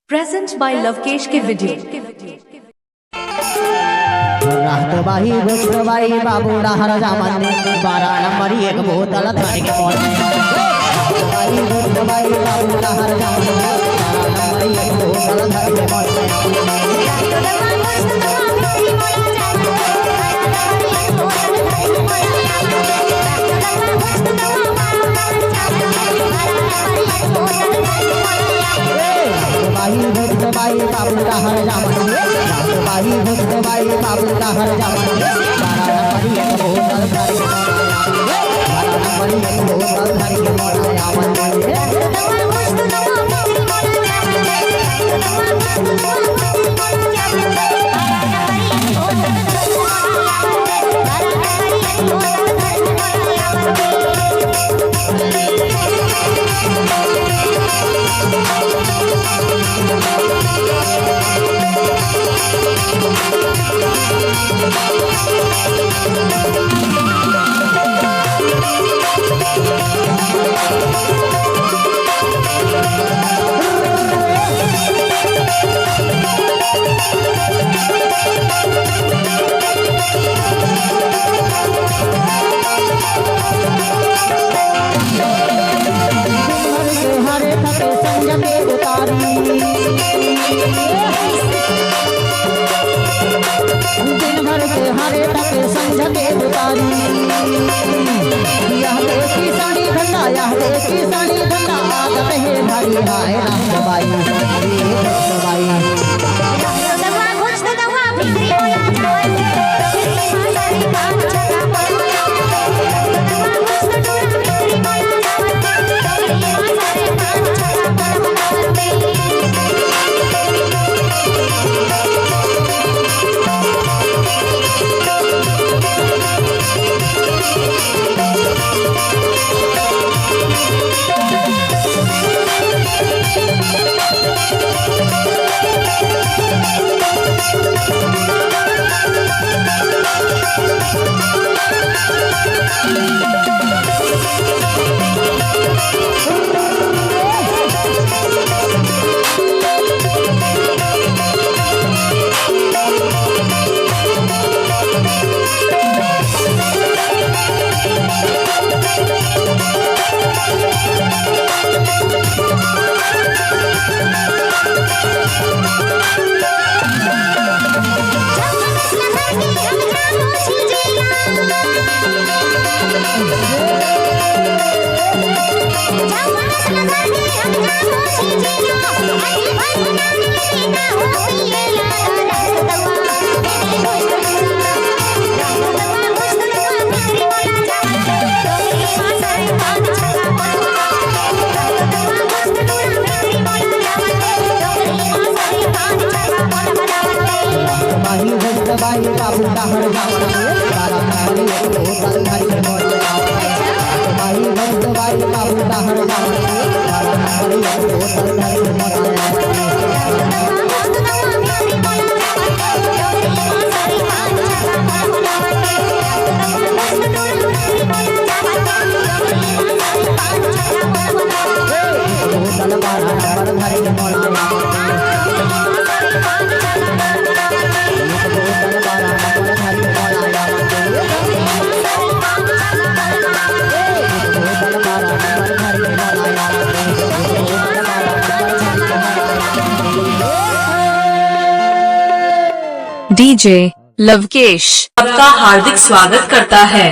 Present by Lavkesh के video. बाही बाही बाबू हर जामन 12 नंबर एक बोतल थाने के पहुंच बाही बाबू हर जामन 12 नंबर एक बोतल थाने के बाही बाबू हर जामन बाही बाबू हर जामन 12 नंबर एक बोतल थाने के 12 नंबर एक बोतल थाने के दिन भर के हरे तक संझते उतारी यह देखी साड़ी घंटा यह देखी साड़ी घंटा आदत है भारी हाय राम बाई बाई बाबू हर जामन 12 नंबर एक बोतल थाने के बाई बाबू हर जामन 12 नंबर एक बोतल थाने डीजे लवकेश आपका हार्दिक स्वागत करता है।